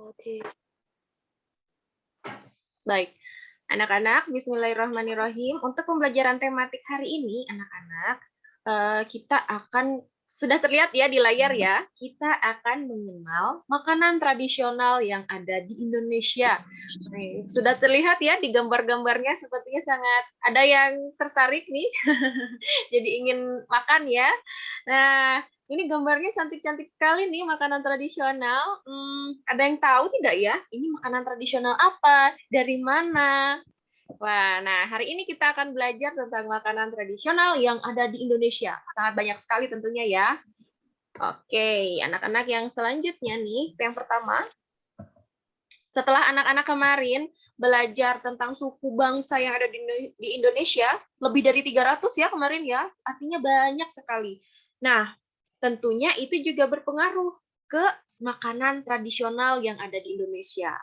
Oke. Baik. Anak-anak, bismillahirrahmanirrahim. Untuk pembelajaran tematik hari ini, anak-anak, kita akan, sudah terlihat ya di layar ya, kita akan mengenal makanan tradisional yang ada di Indonesia. Nih, sudah terlihat ya di gambar-gambarnya, sepertinya sangat ada yang tertarik nih, jadi ingin makan ya. Nah, ini gambarnya cantik-cantik sekali nih, makanan tradisional. Ada yang tahu tidak ya, ini makanan tradisional apa, dari mana? Wah, nah hari ini kita akan belajar tentang makanan tradisional yang ada di Indonesia. Sangat banyak sekali tentunya ya. Oke, anak-anak yang selanjutnya nih, yang pertama, setelah anak-anak kemarin belajar tentang suku bangsa yang ada di Indonesia, lebih dari 300 ya kemarin ya, artinya banyak sekali. Nah, tentunya itu juga berpengaruh ke makanan tradisional yang ada di Indonesia.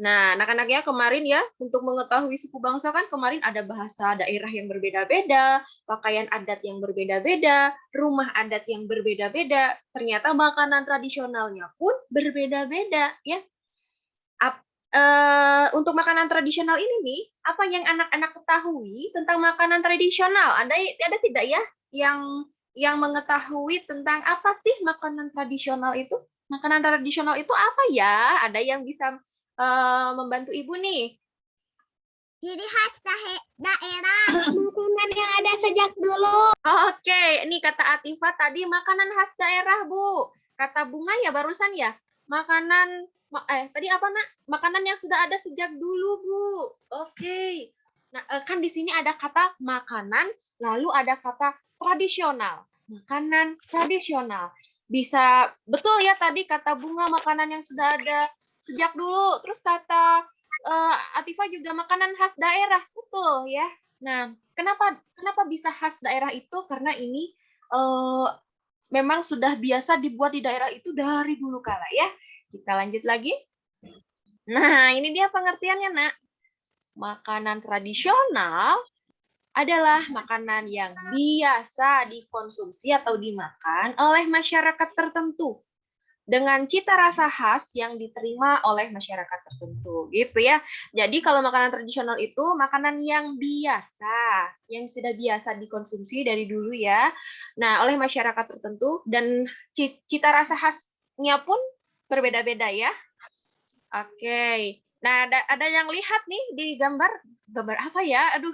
Nah, anak-anak ya kemarin ya, untuk mengetahui suku bangsa kan kemarin ada bahasa daerah yang berbeda-beda, pakaian adat yang berbeda-beda, rumah adat yang berbeda-beda, ternyata makanan tradisionalnya pun berbeda-beda ya. Untuk makanan tradisional ini nih, apa yang anak-anak ketahui tentang makanan tradisional? Ada tidak ya yang mengetahui tentang apa sih makanan tradisional itu? Makanan tradisional itu apa ya? Ada yang bisa membantu ibu nih? Ciri khas daerah. Makanan yang ada sejak dulu. Oke, ini kata Atifah tadi makanan khas daerah, Bu. Kata Bunga ya barusan ya, makanan tadi apa nak? Makanan yang sudah ada sejak dulu, Bu. Oke. Nah, kan di sini ada kata makanan, lalu ada kata tradisional. Makanan tradisional. Bisa betul ya tadi kata Bunga makanan yang sudah ada sejak dulu. Terus kata Atifah juga makanan khas daerah, betul ya. Nah, kenapa bisa khas daerah itu? Karena ini memang sudah biasa dibuat di daerah itu dari dulu kala ya. Kita lanjut lagi. Nah, ini dia pengertiannya, Nak. Makanan tradisional adalah makanan yang biasa dikonsumsi atau dimakan oleh masyarakat tertentu dengan cita rasa khas yang diterima oleh masyarakat tertentu, gitu ya. Jadi kalau makanan tradisional itu makanan yang biasa, yang sudah biasa dikonsumsi dari dulu ya. Nah, oleh masyarakat tertentu dan cita rasa khasnya pun berbeda-beda ya. Oke. Nah, ada yang lihat nih di gambar apa ya? Aduh,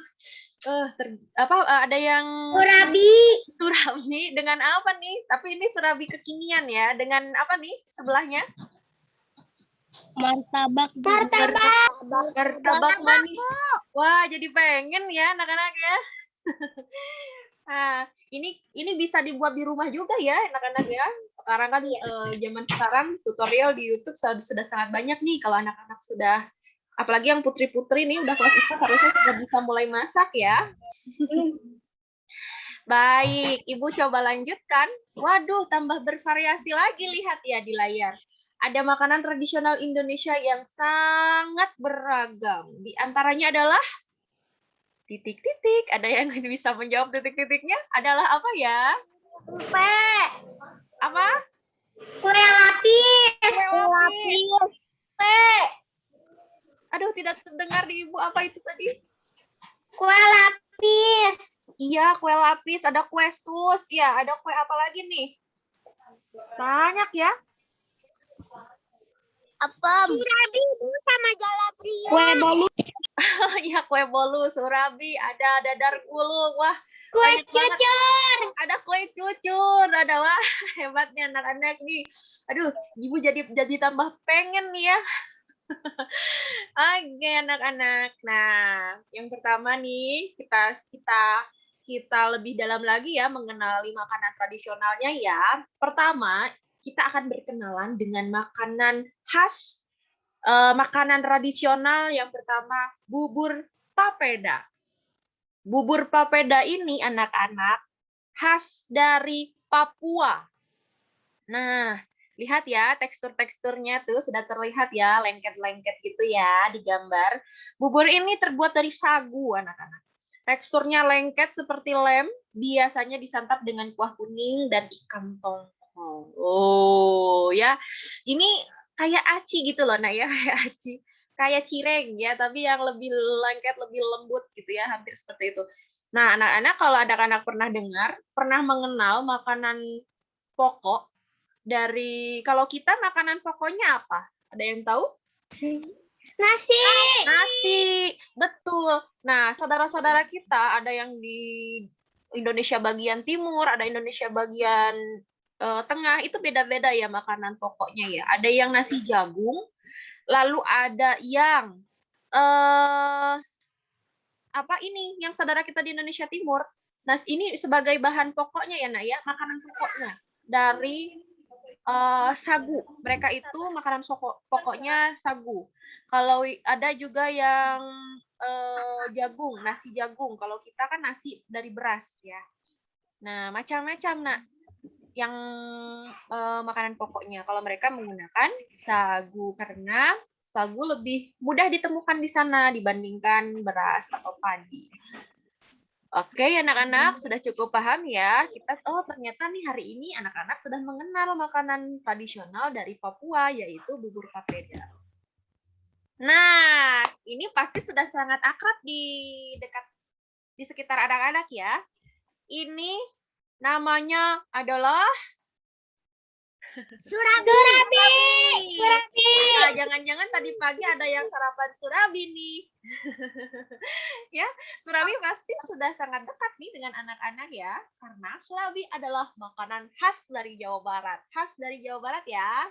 ada yang surabi dengan apa nih? Tapi ini surabi kekinian ya. Dengan apa nih sebelahnya? Martabak manis. Wah, jadi pengen ya anak-anak ya. Nah, ini bisa dibuat di rumah juga ya anak-anak ya. Sekarang kan zaman sekarang tutorial di YouTube sudah sangat banyak nih kalau anak-anak sudah, apalagi yang putri-putri nih udah kelas 4 harusnya sudah bisa mulai masak ya. Baik, Ibu coba lanjutkan. Waduh, tambah bervariasi lagi, lihat ya di layar. Ada makanan tradisional Indonesia yang sangat beragam. Di antaranya adalah titik-titik. Ada yang bisa menjawab titik-titiknya? Adalah apa ya? Kue. Apa? Kue lapis. Kue. Aduh, tidak terdengar di Ibu. Apa itu tadi? Kue lapis. Iya, kue lapis. Ada kue sus. Ya, ada kue apa lagi nih? Banyak ya. Apa? Surabi sama jalaprio. Kue bolu. Iya, kue bolu, surabi, ada dadar gulung. Wah, kue cucur. Ada kue cucur. Ada, wah, hebatnya anak-anak nih. Aduh, Ibu jadi tambah pengen nih ya. Oke, anak-anak. Nah, yang pertama nih kita lebih dalam lagi ya mengenali makanan tradisionalnya ya. Pertama, kita akan berkenalan dengan makanan khas, makanan tradisional yang pertama, bubur papeda. Bubur papeda ini anak-anak khas dari Papua. Nah, lihat ya teksturnya tuh sudah terlihat ya, lengket-lengket gitu ya di gambar. Bubur ini terbuat dari sagu anak-anak. Teksturnya lengket seperti lem, biasanya disantap dengan kuah kuning dan ikan tongkol. Oh ya, ini kayak aci gitu loh, Nak ya, kayak aci. Kayak cireng ya, tapi yang lebih lengket, lebih lembut gitu ya, hampir seperti itu. Nah, anak-anak kalau anak-anak pernah dengar, pernah mengenal makanan pokok dari kalau kita makanan pokoknya apa? Ada yang tahu? Nasi. Nasi, betul. Nah, saudara-saudara kita ada yang di Indonesia bagian timur, ada Indonesia bagian tengah, itu beda-beda ya makanan pokoknya ya. Ada yang nasi jagung, lalu ada yang apa ini yang saudara kita di Indonesia Timur. Nah, ini sebagai bahan pokoknya ya, Nak ya, makanan pokoknya dari sagu. Mereka itu makanan pokoknya sagu. Kalau ada juga yang jagung, nasi jagung. Kalau kita kan nasi dari beras ya. Nah, macam-macam, Nak, yang makanan pokoknya. Kalau mereka menggunakan sagu karena sagu lebih mudah ditemukan di sana dibandingkan beras atau padi. Oke, anak-anak sudah cukup paham ya. Kita ternyata nih hari ini anak-anak sudah mengenal makanan tradisional dari Papua yaitu bubur papeda. Nah, ini pasti sudah sangat akrab di sekitar anak-anak ya. Ini namanya adalah Surabi. Nah, jangan-jangan tadi pagi ada yang sarapan surabi nih. Ya, surabi pasti sudah sangat dekat nih dengan anak-anak ya, karena surabi adalah makanan khas dari Jawa Barat. Khas dari Jawa Barat ya.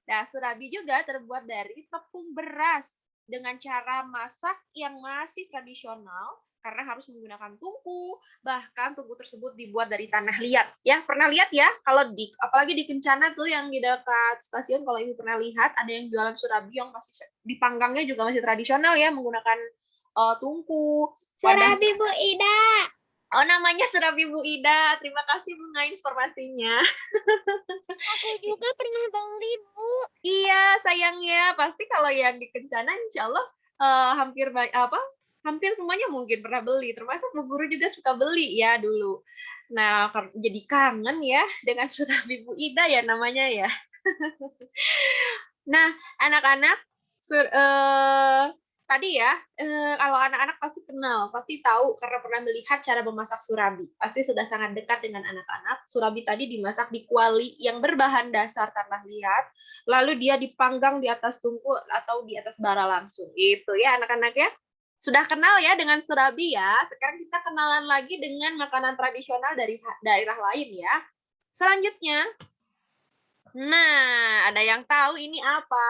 Nah, surabi juga terbuat dari tepung beras dengan cara masak yang masih tradisional karena harus menggunakan tungku, bahkan tungku tersebut dibuat dari tanah liat. Ya, pernah lihat ya? Kalau apalagi di Kencana tuh yang di dekat stasiun, kalau ibu pernah lihat ada yang jualan surabi yang masih dipanggangnya juga masih tradisional ya, menggunakan tungku. Surabi Bu Ida. Oh, namanya surabi Bu Ida. Terima kasih Bunga informasinya. Aku juga pernah beli Bu. Iya, sayangnya pasti kalau yang di Kencana insya Allah hampir semuanya mungkin pernah beli, termasuk Bu Guru juga suka beli ya dulu. Nah, jadi kangen ya dengan surabi Bu Ida ya namanya ya. Nah, anak-anak, tadi ya, kalau anak-anak pasti kenal, pasti tahu karena pernah melihat cara memasak surabi. Pasti sudah sangat dekat dengan anak-anak. Surabi tadi dimasak di kuali yang berbahan dasar tanah liat, lalu dia dipanggang di atas tungku atau di atas bara langsung. Gitu ya anak-anak ya. Sudah kenal ya dengan surabi ya. Sekarang kita kenalan lagi dengan makanan tradisional dari daerah lain ya. Selanjutnya, nah, ada yang tahu ini apa?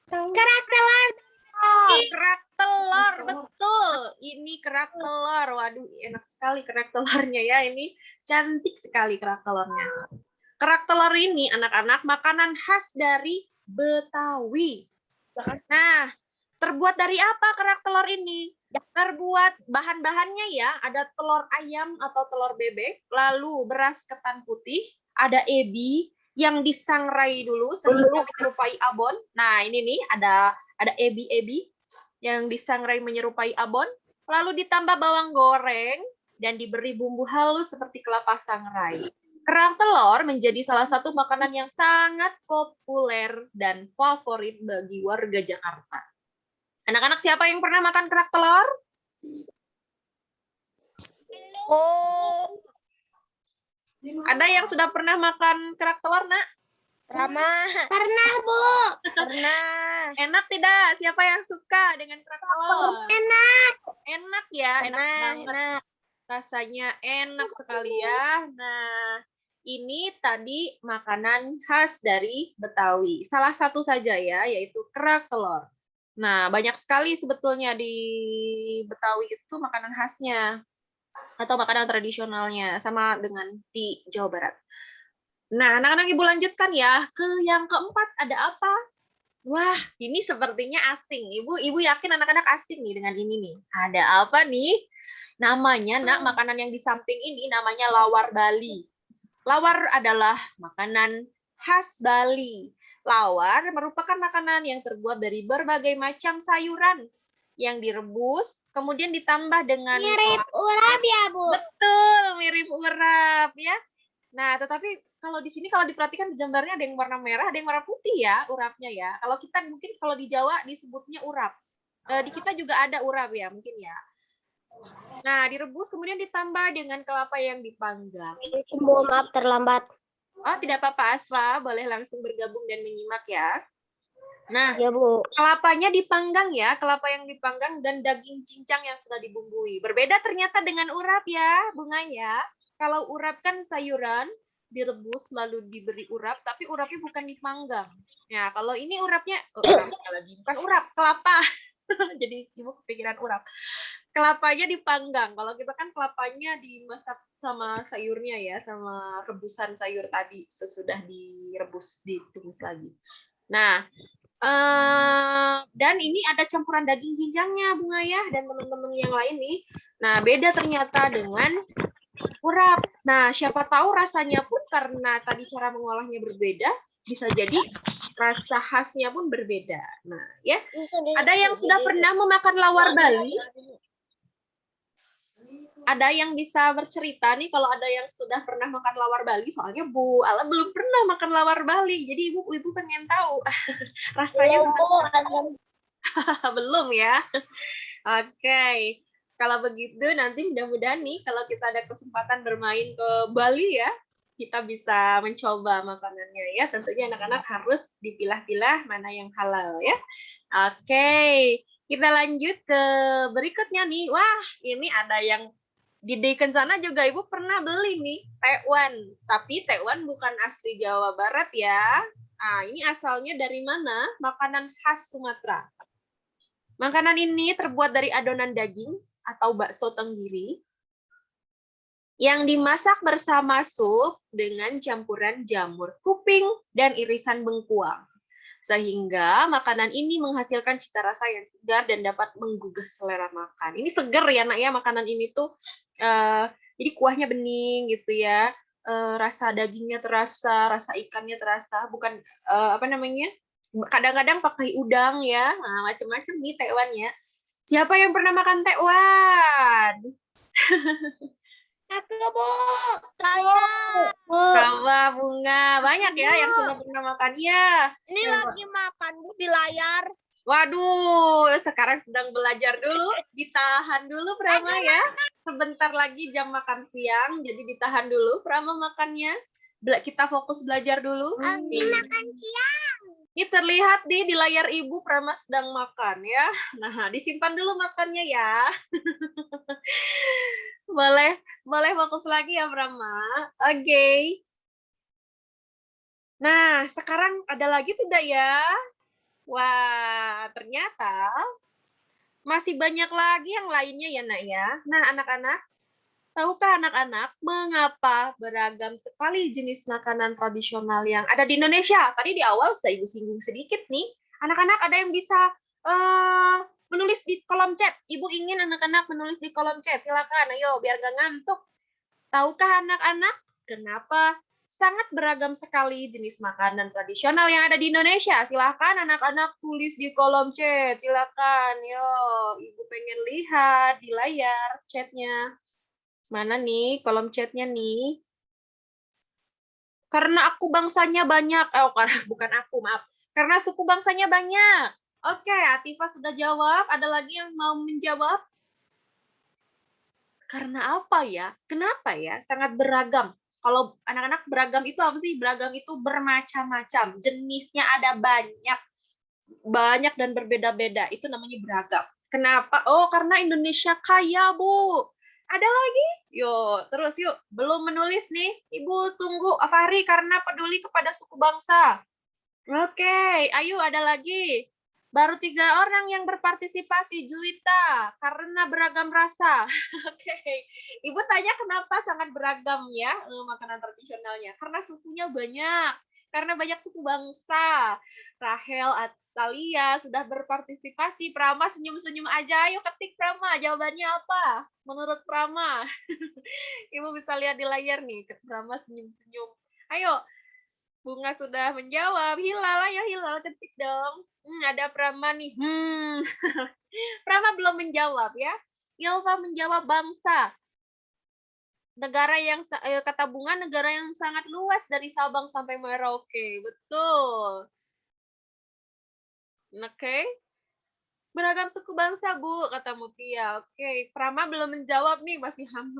Kerak telur. Kerak telur, betul. Ini kerak telur. Waduh, enak sekali kerak telurnya ya. Ini cantik sekali kerak telurnya. Kerak telur ini anak-anak makanan khas dari Betawi. Nah, terbuat dari apa kerak telur ini? Terbuat bahan-bahannya ya, ada telur ayam atau telur bebek, lalu beras ketan putih, ada ebi yang disangrai dulu sehingga menyerupai abon. Nah, ini nih ada ebi-ebi yang disangrai menyerupai abon, lalu ditambah bawang goreng dan diberi bumbu halus seperti kelapa sangrai. Kerak telur menjadi salah satu makanan yang sangat populer dan favorit bagi warga Jakarta. Anak-anak siapa yang pernah makan kerak telur? Oh. Ada yang sudah pernah makan kerak telur, Nak? Pernah Bu. Pernah. Enak tidak? Siapa yang suka dengan kerak telur? Enak. Enak ya, enak banget. Enak. Rasanya enak sekali ya. Nah, ini tadi makanan khas dari Betawi. Salah satu saja ya, yaitu kerak telur. Nah, banyak sekali sebetulnya di Betawi itu makanan khasnya atau makanan tradisionalnya, sama dengan di Jawa Barat. Nah, anak-anak Ibu lanjutkan ya. Ke yang keempat ada apa? Wah, ini sepertinya asing. Ibu yakin anak-anak asing nih dengan ini nih. Ada apa nih? Namanya, Nak, makanan yang di samping ini namanya lawar Bali. Lawar adalah makanan khas Bali. Lawar merupakan makanan yang terbuat dari berbagai macam sayuran yang direbus, kemudian ditambah dengan Mirip urap ya Bu. betul, mirip urap ya. Nah, tetapi kalau di sini kalau diperhatikan di gambarnya ada yang warna merah, ada yang warna putih ya urapnya ya. Kalau kita mungkin kalau di Jawa disebutnya urap. Di kita juga ada urap ya mungkin ya. Nah, direbus kemudian ditambah dengan kelapa yang dipanggang. Mohon maaf terlambat. Oh, tidak apa-apa Asfa, boleh langsung bergabung dan menyimak ya. Nah, Ya, Bu. kelapanya dipanggang ya, kelapa yang dipanggang dan daging cincang yang sudah dibumbui. Berbeda ternyata dengan urap ya, Bunga ya. Kalau urap kan sayuran, direbus lalu diberi urap, tapi urapnya bukan dipanggang. Ya, kalau ini urapnya, lagi bukan urap, kelapa. Jadi ibu kepikiran urap. Kelapanya dipanggang. Kalau kita kan kelapanya dimasak sama sayurnya ya, sama rebusan sayur tadi sesudah direbus, ditumis lagi. Nah, dan ini ada campuran daging cincangnya Bunga ya dan teman-teman yang lain nih. Nah, beda ternyata dengan urap. Nah, siapa tahu rasanya pun karena tadi cara mengolahnya berbeda, bisa jadi rasa khasnya pun berbeda. Nah, ya. Ada yang sudah pernah memakan lawar Bali? Ada yang bisa bercerita nih kalau ada yang sudah pernah makan lawar Bali? Soalnya Bu Ala belum pernah makan lawar Bali. Jadi ibu pengen tahu rasanya belum ya. Oke. Kalau begitu nanti mudah-mudahan nih kalau kita ada kesempatan bermain ke Bali ya, kita bisa mencoba makanannya ya. Tentunya anak-anak harus dipilah-pilah mana yang halal ya. Oke. Kita lanjut ke berikutnya nih. Wah, ini ada yang di Kencana juga Ibu pernah beli nih, tekwan. Tapi tekwan bukan asli Jawa Barat ya. Nah, ini asalnya dari mana? Makanan khas Sumatera. Makanan ini terbuat dari adonan daging atau bakso tenggiri yang dimasak bersama sup dengan campuran jamur kuping dan irisan bengkuang. Sehingga makanan ini menghasilkan cita rasa yang segar dan dapat menggugah selera makan. Ini segar ya nak ya, makanan ini tuh jadi kuahnya bening gitu ya, rasa dagingnya terasa, rasa ikannya terasa, bukan apa namanya, kadang-kadang pakai udang ya, nah, macam-macam nih tekwan ya. Siapa yang pernah makan tekwan? Aku, Bu. Saya. Bu. Sama Bunga, banyak ya yang sudah pernah makan ya. Ini lagi makan, Bu, di layar. Waduh, sekarang sedang belajar dulu, ditahan dulu Prama ya. Sebentar lagi jam makan siang, jadi ditahan dulu Prama makannya. Kita fokus belajar dulu. Lagi makan siang. Ini terlihat di layar Ibu Prama sedang makan ya. Nah, disimpan dulu makannya ya. boleh fokus lagi ya Prama. Oke. Nah, sekarang ada lagi tidak ya? Wah, ternyata masih banyak lagi yang lainnya ya, Nak ya. Nah, anak-anak, tahukah anak-anak mengapa beragam sekali jenis makanan tradisional yang ada di Indonesia? Tadi di awal sudah Ibu singgung sedikit nih. Anak-anak ada yang bisa menulis di kolom chat. Ibu ingin anak-anak menulis di kolom chat. Silakan, ayo biar gak ngantuk. Tahukah anak-anak kenapa sangat beragam sekali jenis makanan tradisional yang ada di Indonesia? Silakan anak-anak tulis di kolom chat. Silakan, yo, Ibu pengen lihat di layar chatnya. Mana nih kolom chatnya nih? Karena aku bangsanya banyak. Bukan aku, maaf. Karena suku bangsanya banyak. Oke, Atifah sudah jawab. Ada lagi yang mau menjawab? Karena apa ya? Kenapa ya? Sangat beragam. Kalau anak-anak beragam itu apa sih? Beragam itu bermacam-macam. Jenisnya ada banyak. Banyak dan berbeda-beda. Itu namanya beragam. Kenapa? Oh, karena Indonesia kaya, Bu. Ada lagi? Yuk, terus yuk. Belum menulis nih. Ibu tunggu Afari karena peduli kepada suku bangsa. Oke, ayo ada lagi. Baru 3 orang yang berpartisipasi, Juwita, karena beragam rasa. Oke, Ibu tanya kenapa sangat beragam ya makanan tradisionalnya? Karena sukunya banyak, karena banyak suku bangsa. Rahel, Atalia sudah berpartisipasi. Prama senyum-senyum aja, ayo ketik Prama, jawabannya apa? Menurut Prama. Ibu bisa lihat di layar nih, Prama senyum-senyum. Ayo, Bunga sudah menjawab. Hilal, ayo Hilal ketik dong. Ada Prama nih. Prama belum menjawab ya. Ilva menjawab bangsa. Negara yang kata Bunga negara yang sangat luas dari Sabang sampai Merauke. Betul. Oke. Beragam suku bangsa, Bu, kata Mutia. Oke, Prama belum menjawab nih, masih ham.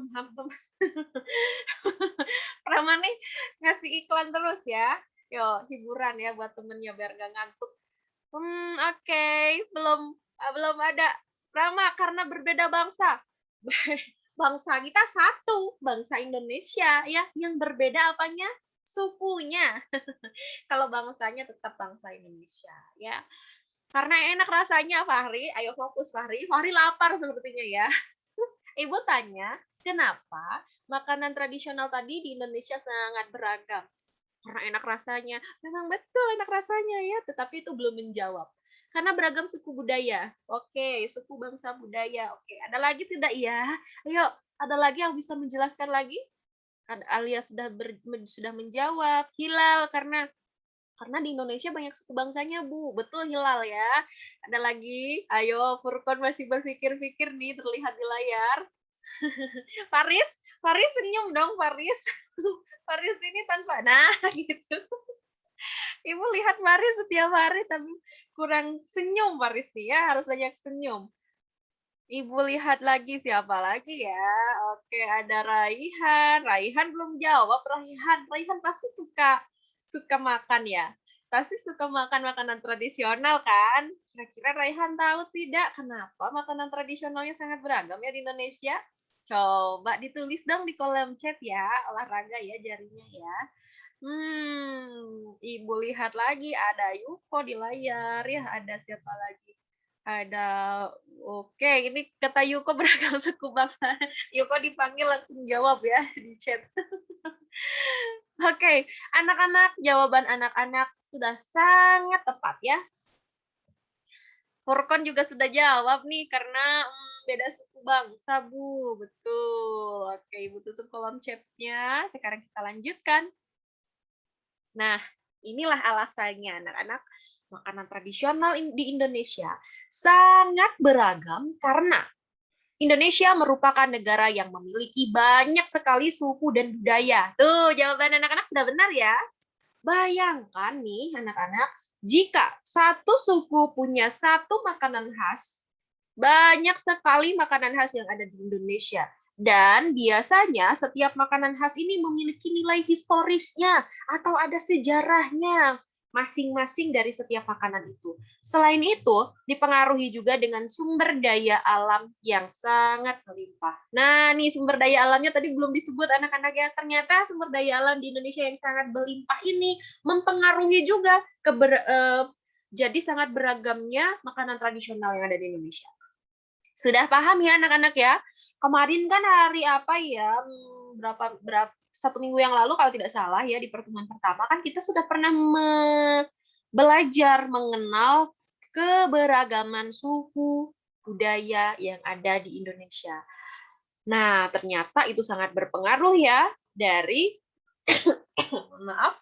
Prama nih ngasih iklan terus ya. Yo, hiburan ya buat temennya biar gak ngantuk. Oke, belum ada. Prama karena berbeda bangsa. Bangsa kita satu, bangsa Indonesia ya. Yang berbeda apanya? Sukunya. Kalau bangsanya tetap bangsa Indonesia ya. Karena enak rasanya Fahri, ayo fokus Fahri. Fahri lapar sepertinya ya. Ibu tanya, kenapa makanan tradisional tadi di Indonesia sangat beragam? Karena enak rasanya. Memang betul enak rasanya ya, tetapi itu belum menjawab. Karena beragam suku budaya. Oke, suku bangsa budaya. Oke, ada lagi tidak ya? Ayo, ada lagi yang bisa menjelaskan lagi? Alia sudah menjawab. Hilal karena di Indonesia banyak suku bangsanya, Bu. Betul Hilal ya. Ada lagi? Ayo, Furkon masih berpikir-pikir nih terlihat di layar. Faris senyum dong, Faris. Faris ini tanpa nah gitu. Ibu lihat Faris setiap hari tapi kurang senyum Faris nih ya, harus banyak senyum. Ibu lihat lagi siapa lagi ya? Oke, ada Raihan. Raihan belum jawab. Raihan pasti suka makan ya. Pasti suka makan makanan tradisional kan? Kira-kira Raihan tahu tidak kenapa makanan tradisionalnya sangat beragam ya di Indonesia? Coba ditulis dong di kolom chat ya, olahraga ya jarinya ya. Ibu lihat lagi ada Yuko di layar ya, ada siapa lagi? Ada oke, ini kata Yuko beragam suku bangsa. Yuko dipanggil langsung jawab ya di chat. Oke, anak-anak, jawaban anak-anak sudah sangat tepat ya. Furkon juga sudah jawab nih karena beda suku bangsa, Bu. Betul. Oke, Ibu tutup kolom chatnya. Sekarang kita lanjutkan. Nah, inilah alasannya anak-anak makanan tradisional di Indonesia sangat beragam karena Indonesia merupakan negara yang memiliki banyak sekali suku dan budaya. Tuh, jawaban anak-anak sudah benar ya. Bayangkan nih anak-anak, jika satu suku punya satu makanan khas, banyak sekali makanan khas yang ada di Indonesia. Dan biasanya setiap makanan khas ini memiliki nilai historisnya atau ada sejarahnya masing-masing dari setiap makanan itu. Selain itu, dipengaruhi juga dengan sumber daya alam yang sangat melimpah. Nah, nih sumber daya alamnya tadi belum disebut anak-anak ya. Ternyata sumber daya alam di Indonesia yang sangat berlimpah ini mempengaruhi juga jadi sangat beragamnya makanan tradisional yang ada di Indonesia. Sudah paham ya anak-anak ya? Kemarin kan hari apa ya? Berapa 1 minggu yang lalu kalau tidak salah ya di pertemuan pertama kan kita sudah pernah belajar mengenal keberagaman suku budaya yang ada di Indonesia. Nah, ternyata itu sangat berpengaruh ya dari maaf.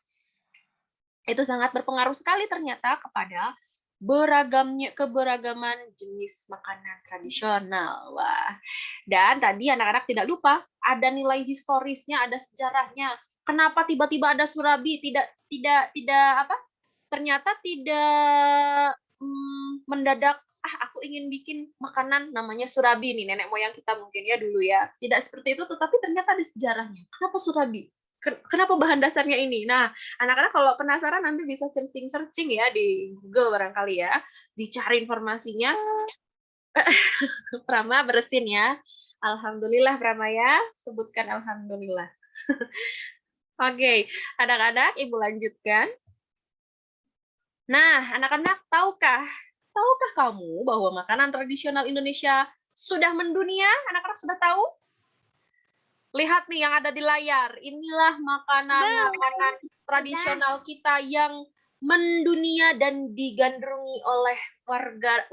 Itu sangat berpengaruh sekali ternyata kepada keberagaman jenis makanan tradisional. Wah. Dan tadi anak-anak tidak lupa ada nilai historisnya, ada sejarahnya. Kenapa tiba-tiba ada surabi? Ternyata tidak mendadak aku ingin bikin makanan namanya surabi nih, nenek moyang kita mungkin ya dulu ya. Tidak seperti itu, tetapi ternyata ada sejarahnya. Kenapa surabi? Kenapa bahan dasarnya ini? Nah, anak-anak kalau penasaran nanti bisa searching ya di Google barangkali ya, dicari informasinya. Prama bersin ya. Alhamdulillah Prama ya, sebutkan alhamdulillah. Oke, anak-anak Ibu lanjutkan. Nah, anak-anak tahukah kamu bahwa makanan tradisional Indonesia sudah mendunia? Anak-anak sudah tahu? Lihat nih yang ada di layar. Inilah makanan-makanan tradisional kita yang mendunia dan digandrungi oleh warga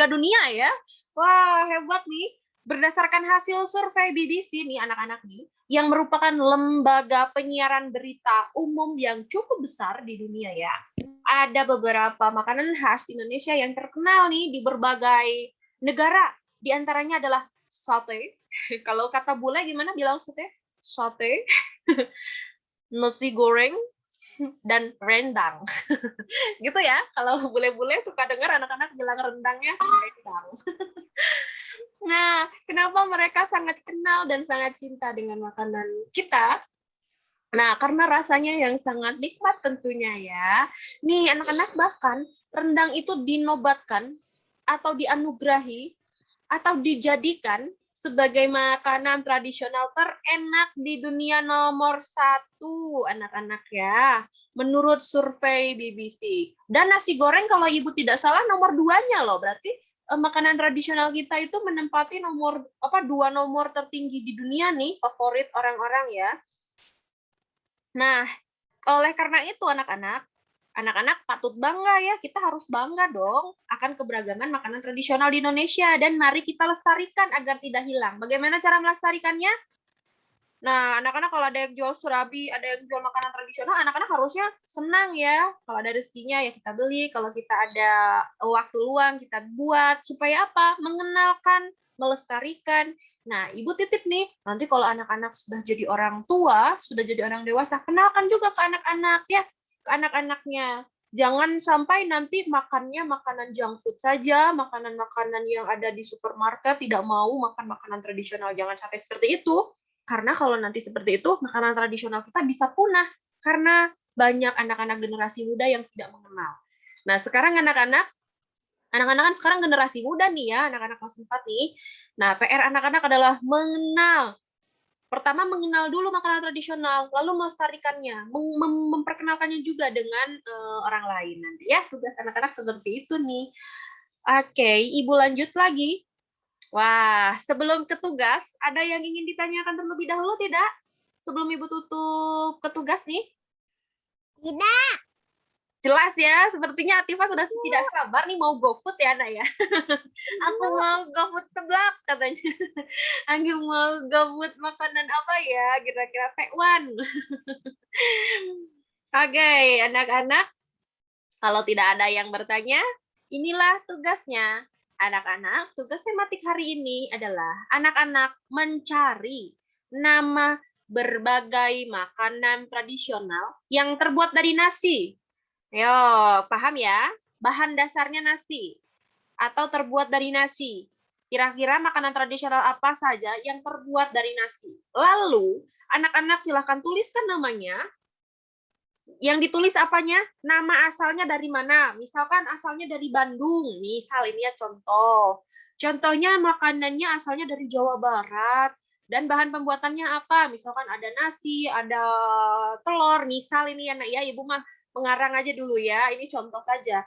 dunia ya. Wah, hebat nih. Berdasarkan hasil survei BBC nih anak-anak nih, yang merupakan lembaga penyiaran berita umum yang cukup besar di dunia ya. Ada beberapa makanan khas Indonesia yang terkenal nih di berbagai negara. Di antaranya adalah sate. Kalau kata bule gimana bilang sate? Sate, nasi goreng, dan rendang. Gitu ya. Kalau bule-bule suka dengar anak-anak bilang rendangnya rendang. Nah, kenapa mereka sangat kenal dan sangat cinta dengan makanan kita? Nah, karena rasanya yang sangat nikmat tentunya ya. Nih, anak-anak bahkan rendang itu dinobatkan atau dianugerahi atau dijadikan sebagai makanan tradisional terenak di dunia nomor 1, anak-anak ya, menurut survei BBC. Dan nasi goreng kalau ibu tidak salah nomor 2-nya loh, berarti makanan tradisional kita itu menempati nomor 2 nomor tertinggi di dunia nih, favorit orang-orang ya. Nah, oleh karena itu anak-anak patut bangga ya, kita harus bangga dong akan keberagaman makanan tradisional di Indonesia dan mari kita lestarikan agar tidak hilang. Bagaimana cara melestarikannya? Nah, anak-anak kalau ada yang jual surabi, ada yang jual makanan tradisional, anak-anak harusnya senang ya. Kalau ada rezekinya ya kita beli, kalau kita ada waktu luang kita buat supaya apa? Mengenalkan, melestarikan. Nah, ibu titip nih, nanti kalau anak-anak sudah jadi orang tua, sudah jadi orang dewasa, kenalkan juga ke anak-anak ya, ke anak-anaknya. Jangan sampai nanti makannya makanan junk food saja, makanan-makanan yang ada di supermarket, tidak mau makan makanan tradisional. Jangan sampai seperti itu. Karena kalau nanti seperti itu, makanan tradisional kita bisa punah. Karena banyak anak-anak generasi muda yang tidak mengenal. Nah, sekarang anak-anak kan sekarang generasi muda nih ya, anak-anak kelas 4 nih. Nah, PR anak-anak adalah mengenal. Pertama, mengenal dulu makanan tradisional, lalu melestarikannya, memperkenalkannya juga dengan orang lain nanti ya. Tugas anak-anak seperti itu nih. Oke, Ibu lanjut lagi. Wah, sebelum ke tugas, ada yang ingin ditanyakan terlebih dahulu tidak? Sebelum Ibu tutup ke tugas nih? Tidak. Jelas ya, sepertinya Atifah sudah tidak sabar nih mau GoFood ya, Nak ya. Aku mau GoFood seblak katanya. Aku mau GoFood makanan apa ya? Kira-kira tekwan. Oke, anak-anak, kalau tidak ada yang bertanya, inilah tugasnya. Anak-anak, tugas tematik hari ini adalah anak-anak mencari nama berbagai makanan tradisional yang terbuat dari nasi. Yo, paham ya? Bahan dasarnya nasi atau terbuat dari nasi. Kira-kira makanan tradisional apa saja yang terbuat dari nasi? Lalu, anak-anak silahkan tuliskan namanya. Yang ditulis apanya? Nama asalnya dari mana? Misalkan asalnya dari Bandung. Misal ini ya contoh. Contohnya makanannya asalnya dari Jawa Barat. Dan bahan pembuatannya apa? Misalkan ada nasi, ada telur. Misal ini ya, Nak ya, Ibu mah mengarang aja dulu ya. Ini contoh saja.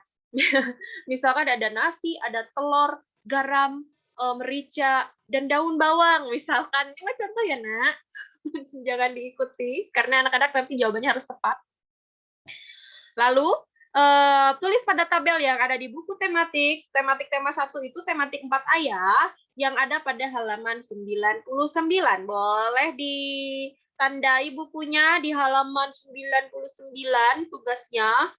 Misalkan ada nasi, ada telur, garam, merica, dan daun bawang. Misalkan, ini mah contoh ya, Nak. Jangan diikuti, karena anak-anak nanti jawabannya harus tepat. Lalu, tulis pada tabel yang ada di buku tematik tema 1 itu tematik 4A ya, yang ada pada halaman 99. Boleh ditandai bukunya di halaman 99 tugasnya.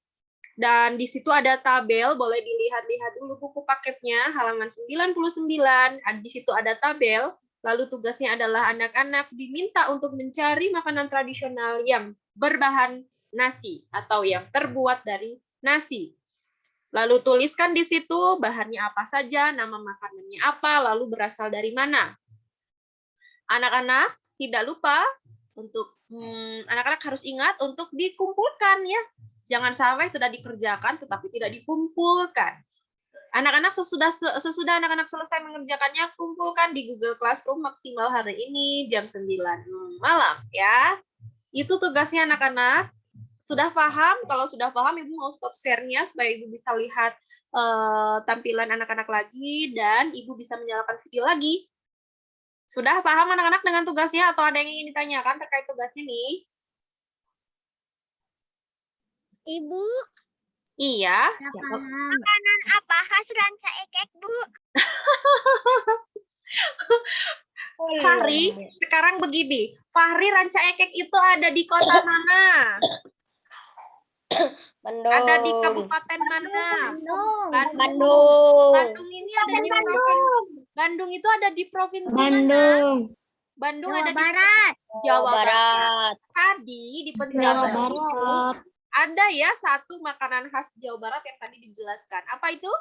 Dan di situ ada tabel, boleh dilihat-lihat dulu buku paketnya, halaman 99, di situ ada tabel. Lalu tugasnya adalah anak-anak diminta untuk mencari makanan tradisional yang berbahan nasi atau yang terbuat dari nasi. Lalu tuliskan di situ bahannya apa saja, nama makanannya apa, lalu berasal dari mana. Anak-anak tidak lupa untuk anak-anak harus ingat untuk dikumpulkan ya. Jangan sampai sudah dikerjakan tetapi tidak dikumpulkan. Anak-anak sesudah anak-anak selesai mengerjakannya, kumpulkan di Google Classroom maksimal hari ini jam 9 malam ya. Itu tugasnya anak-anak. Sudah paham? Kalau sudah paham, Ibu mau stop share-nya supaya Ibu bisa lihat tampilan anak-anak lagi dan Ibu bisa menyalakan video lagi. Sudah paham anak-anak dengan tugasnya atau ada yang ingin ditanyakan terkait tugas ini? Ibu, Iya. makanan apa khas ranca ekek, Bu? Fahri, sekarang begini. Fahri, ranca ekek itu ada di kota mana? Bandung. Ada di kabupaten mana? Bandung. Bandung. Bandung ini ada di Bandung. Bandung itu ada di provinsi mana? Bandung. Bandung Jawa ada di Barat. Jawa Barat. Tadi di penjelasan itu ada ya satu makanan khas Jawa Barat yang tadi dijelaskan. Apa itu?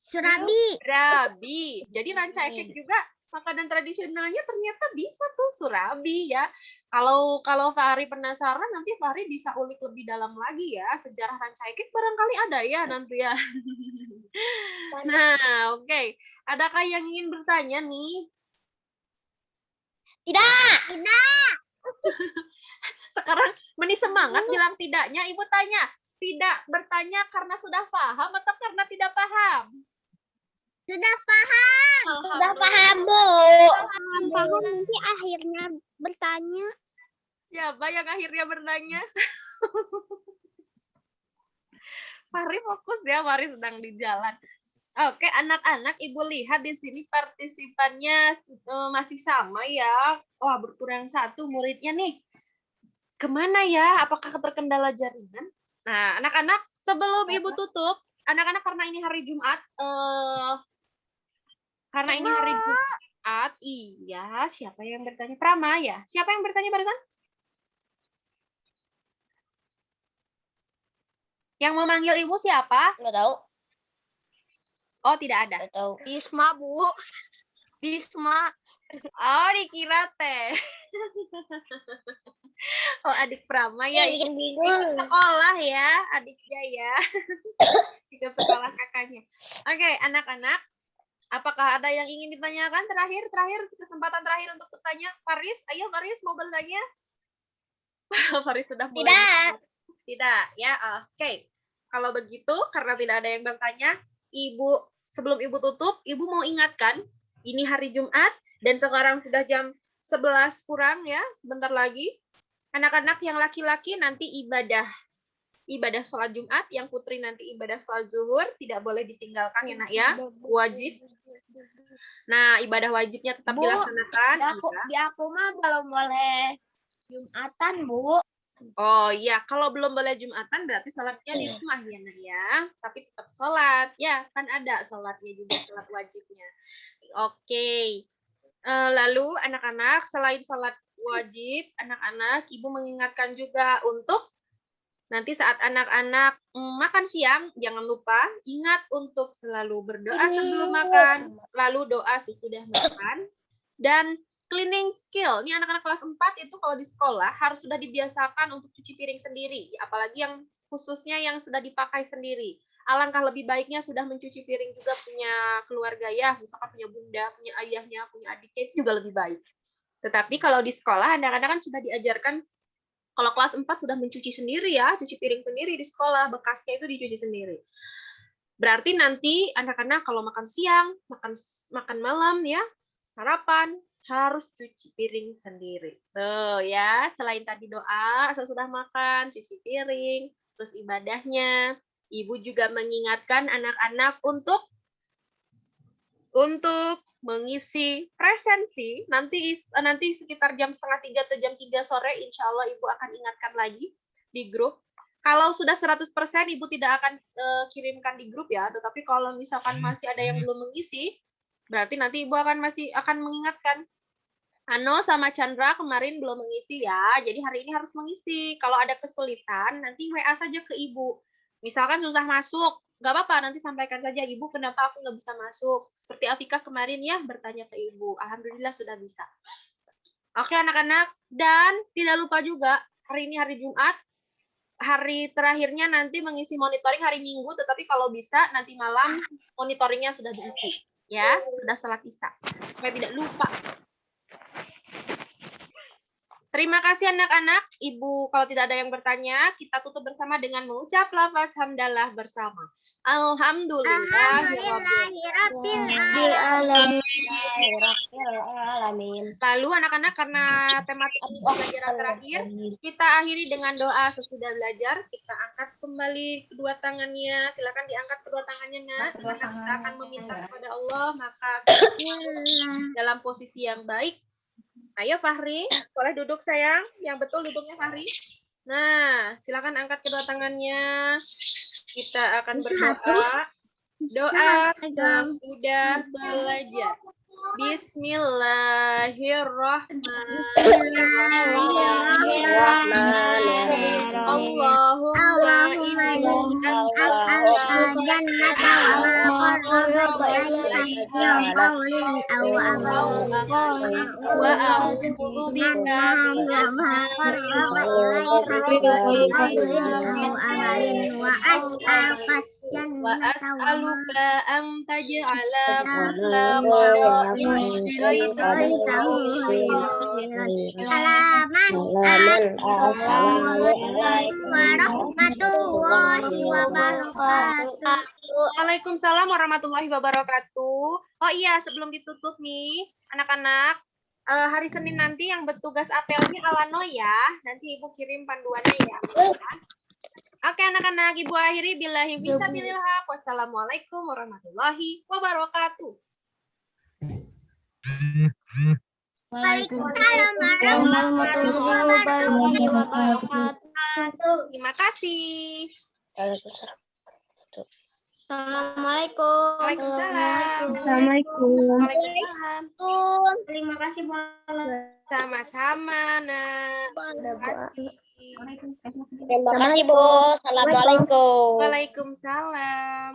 Surabi. Surabi. Jadi ranca ekek juga makanan tradisionalnya ternyata bisa tuh surabi ya. Kalau Fahri penasaran nanti Fahri bisa ulik lebih dalam lagi ya sejarah ranca ekek barangkali ada ya nanti ya. Nah, oke. Adakah yang ingin bertanya nih? Tidak. Sekarang meni semangat bilang tidaknya. Ibu tanya, tidak bertanya karena sudah paham atau karena tidak paham? Sudah paham. Sudah paham, Bu. Paham nanti akhirnya bertanya. Siapa yang akhirnya bertanya? Fahri fokus ya, Fahri sedang di jalan. Oke, anak-anak, Ibu lihat di sini partisipannya masih sama ya. Wah, berkurang satu muridnya nih. Kemana ya? Apakah terkendala jaringan? Nah, anak-anak, sebelum Ibu tutup, anak-anak karena ini hari Jumat, iya, siapa yang bertanya? Prama ya? Siapa yang bertanya barusan? Yang memanggil Ibu siapa? Nggak tahu. Oh, tidak ada. Nggak tahu. Disma, Bu. Disma. Oh, dikira teh. Oh, adik Prama ya. Bikin bingung. Ikut sekolah ya, adiknya ya. Ikut sekolah kakaknya. Oke, anak-anak. Apakah ada yang ingin ditanyakan terakhir, kesempatan terakhir untuk bertanya? Faris, ayo Faris mau bertanya? Faris sudah mulai. Tidak, ya. Oke. Kalau begitu, karena tidak ada yang bertanya, sebelum Ibu tutup, Ibu mau ingatkan, ini hari Jumat, dan sekarang sudah jam 11 kurang ya, sebentar lagi. Anak-anak yang laki-laki nanti ibadah sholat Jumat, yang putri nanti ibadah sholat zuhur, tidak boleh ditinggalkan ya nak ya, wajib. Nah, ibadah wajibnya tetap dilaksanakan. Di aku mah belum boleh Jumatan, Bu. Oh iya, kalau belum boleh Jumatan berarti sholatnya di rumah ya nak ya, tapi tetap sholat. Ya, kan ada sholatnya juga, sholat wajibnya. Oke. Lalu anak-anak, selain sholat wajib, anak-anak, Ibu mengingatkan juga untuk nanti saat anak-anak makan siang, jangan lupa ingat untuk selalu berdoa sebelum makan, lalu doa sesudah makan, dan cleaning skill. Ini anak-anak kelas 4 itu kalau di sekolah harus sudah dibiasakan untuk cuci piring sendiri, apalagi yang khususnya yang sudah dipakai sendiri. Alangkah lebih baiknya sudah mencuci piring juga punya keluarga ya, misalkan punya bunda, punya ayahnya, punya adiknya, itu juga lebih baik. Tetapi kalau di sekolah, anak-anak kan sudah diajarkan, kalau kelas 4 sudah mencuci sendiri ya, cuci piring sendiri di sekolah, bekasnya itu dicuci sendiri. Berarti nanti anak-anak kalau makan siang, makan malam ya, sarapan, harus cuci piring sendiri. Tuh ya, selain tadi doa, sesudah makan, cuci piring, terus ibadahnya. Ibu juga mengingatkan anak-anak untuk mengisi presensi nanti sekitar jam 2:30 atau jam 3 sore, insya Allah Ibu akan ingatkan lagi di grup. Kalau sudah 100% Ibu tidak akan kirimkan di grup ya, tetapi kalau misalkan masih ada yang belum mengisi, berarti nanti Ibu masih akan mengingatkan. Ano sama Chandra kemarin belum mengisi ya, jadi hari ini harus mengisi. Kalau ada kesulitan, nanti WA saja ke Ibu. Misalkan susah masuk, nggak apa-apa, nanti sampaikan saja, Ibu kenapa aku nggak bisa masuk. Seperti Afika kemarin ya, bertanya ke Ibu. Alhamdulillah sudah bisa. Oke anak-anak, dan tidak lupa juga, hari ini hari Jumat, hari terakhirnya nanti mengisi monitoring hari Minggu, tetapi kalau bisa nanti malam monitoringnya sudah diisi. Ya, sudah salat Isya. Supaya tidak lupa. Terima kasih anak-anak. Ibu, kalau tidak ada yang bertanya, kita tutup bersama dengan mengucap lafaz hamdalah bersama. Alhamdulillahirrahmanirrahim. Lalu anak-anak, karena tematik ini pembelajaran terakhir, kita akhiri dengan doa sesudah belajar. Kita angkat kembali kedua tangannya. Silakan diangkat kedua tangannya, Nak. Karena kita akan meminta kepada Allah, maka dalam posisi yang baik. Ayo Fahri, boleh duduk sayang. Yang betul duduknya Fahri. Nah, silakan angkat kedua tangannya. Kita akan berdoa. Doa sesudah belajar. Bismillahirrahmanirrahim. Allahumma inni as'aluka jannata wa ma qarraba ilaiha wa a'udzu bika wa as'aluka an taj'ala kulla qada'in Waalaikumsalam warahmatullahi wabarakatuh. Oh iya, sebelum ditutup nih, anak-anak, hari Senin nanti yang bertugas apelnya Alano ya. Nanti Ibu kirim panduannya ya. Oke anak-anak, Ibu akhiri billahi fisabilil haq. Wassalamualaikum warahmatullahi wabarakatuh. Waalaikumsalam warahmatullahi wabarakatuh. Terima kasih. Assalamualaikum. Waalaikumsalam. Assalamualaikum. Waalaikumsalam. Terima kasih Bu. Sama-sama, Nak. Terima kasih. Terima kasih, Bu. Assalamualaikum. Waalaikumsalam.